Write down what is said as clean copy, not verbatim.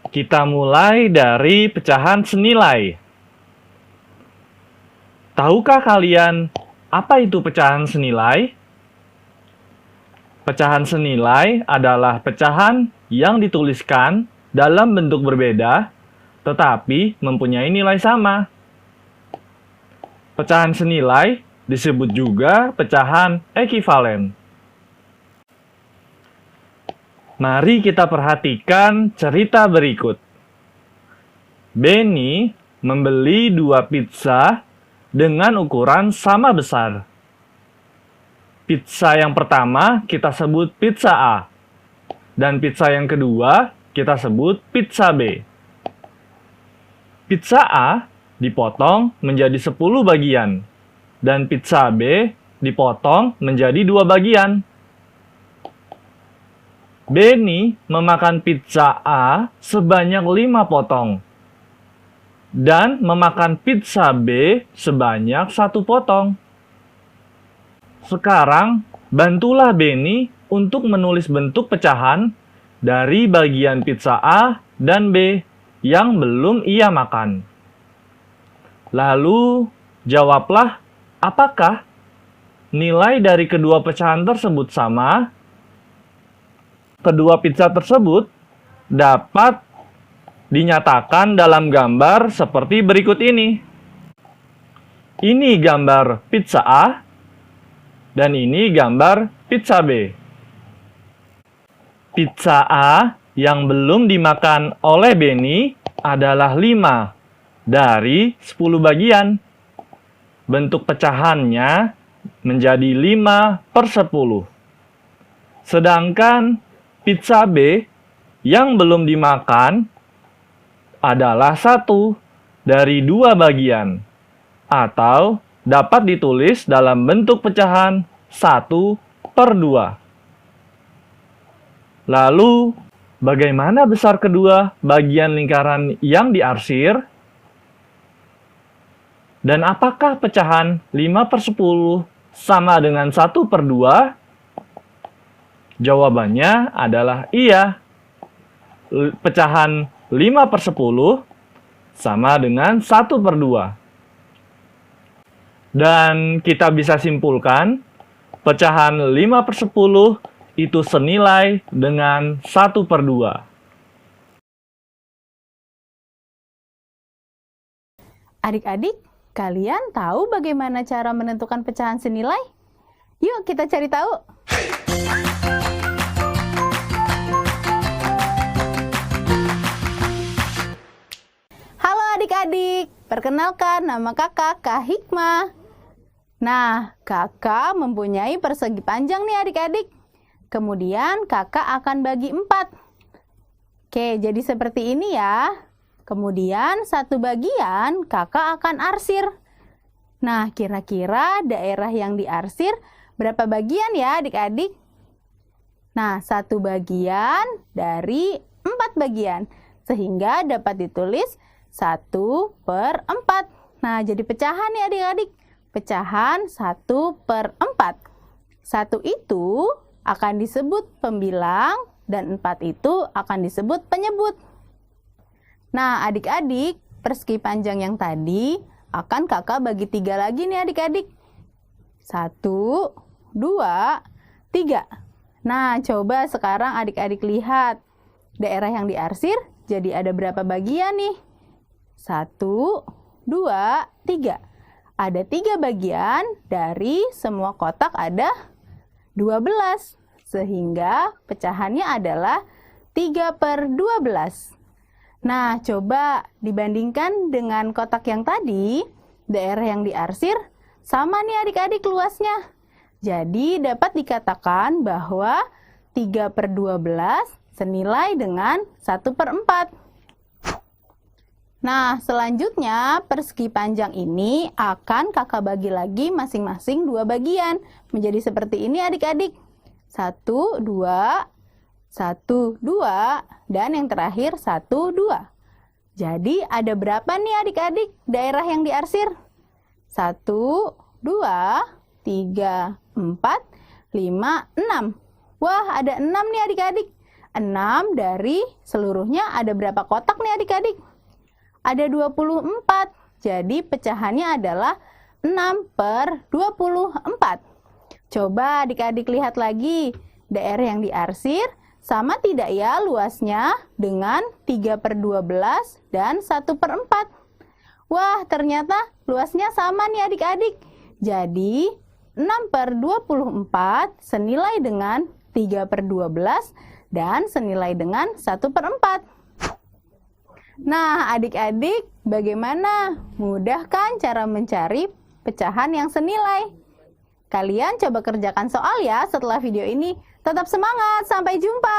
Kita mulai dari pecahan senilai. Tahukah kalian apa itu pecahan senilai? Pecahan senilai adalah pecahan yang dituliskan dalam bentuk berbeda, tetapi mempunyai nilai sama. Pecahan senilai disebut juga pecahan ekivalen. Mari kita perhatikan cerita berikut. Benny membeli 2 pizza dengan ukuran sama besar. Pizza yang pertama kita sebut pizza A, dan pizza yang kedua kita sebut pizza B. Pizza A dipotong menjadi 10 bagian, dan pizza B dipotong menjadi 2 bagian. Benny memakan pizza A sebanyak 5 potong, dan memakan pizza B sebanyak 1 potong. Sekarang, bantulah Benny untuk menulis bentuk pecahan dari bagian pizza A dan B yang belum ia makan. Lalu, jawablah, apakah nilai dari kedua pecahan tersebut sama? Kedua pizza tersebut dapat dinyatakan dalam gambar seperti berikut ini. Ini gambar pizza A, dan ini gambar pizza B. Pizza A yang belum dimakan oleh Benny adalah 5 dari 10 bagian. Bentuk pecahannya menjadi 5/10. Sedangkan pizza B yang belum dimakan adalah 1 dari 2 bagian, atau dapat ditulis dalam bentuk pecahan 1/2. Lalu, bagaimana besar kedua bagian lingkaran yang diarsir? Dan apakah pecahan 5/10 sama dengan 1/2? Jawabannya adalah iya. Pecahan 5/10 sama dengan 1/2. Dan kita bisa simpulkan, pecahan 5/10 itu senilai dengan 1/2. Adik-adik, kalian tahu bagaimana cara menentukan pecahan senilai? Yuk kita cari tahu. Halo adik-adik, perkenalkan nama kakak Kak Hikmah. Nah, kakak mempunyai persegi panjang nih adik-adik. Kemudian kakak akan bagi 4. Oke, jadi seperti ini ya. Kemudian satu bagian kakak akan arsir. Nah, kira-kira daerah yang diarsir berapa bagian ya adik-adik? Nah, satu bagian dari 4 bagian. Sehingga dapat ditulis 1/4. Nah, jadi pecahan nih adik-adik. Pecahan 1/4. 1 itu akan disebut pembilang dan 4 itu akan disebut penyebut. Nah, adik-adik, persegi panjang yang tadi akan kakak bagi 3 lagi nih adik-adik. 1, 2, 3. Nah, coba sekarang adik-adik lihat. Daerah yang diarsir jadi ada berapa bagian nih? 1, 2, 3. Ada 3 bagian, dari semua kotak ada 12. Sehingga pecahannya adalah 3/12. Nah, coba dibandingkan dengan kotak yang tadi, daerah yang diarsir sama nih adik-adik luasnya. Jadi dapat dikatakan bahwa 3/12 senilai dengan 1/4. Nah, selanjutnya persegi panjang ini akan kakak bagi lagi masing-masing 2 bagian. Menjadi seperti ini adik-adik. 1, 2, 1, 2, dan yang terakhir 1, 2. Jadi ada berapa nih adik-adik daerah yang diarsir? 1, 2, 3, 4, 5, 6. Wah, ada 6 nih adik-adik. 6 dari seluruhnya ada berapa kotak nih adik-adik? Ada 24. Jadi pecahannya adalah 6/24. Coba adik-adik lihat lagi. Daerah yang diarsir sama tidak ya luasnya dengan 3/12 dan 1/4? Wah, ternyata luasnya sama nih adik-adik. Jadi 6/24 senilai dengan 3/12 dan senilai dengan 1/4. Nah, adik-adik, bagaimana? Mudah kan cara mencari pecahan yang senilai? Kalian coba kerjakan soal ya setelah video ini. Tetap semangat, sampai jumpa!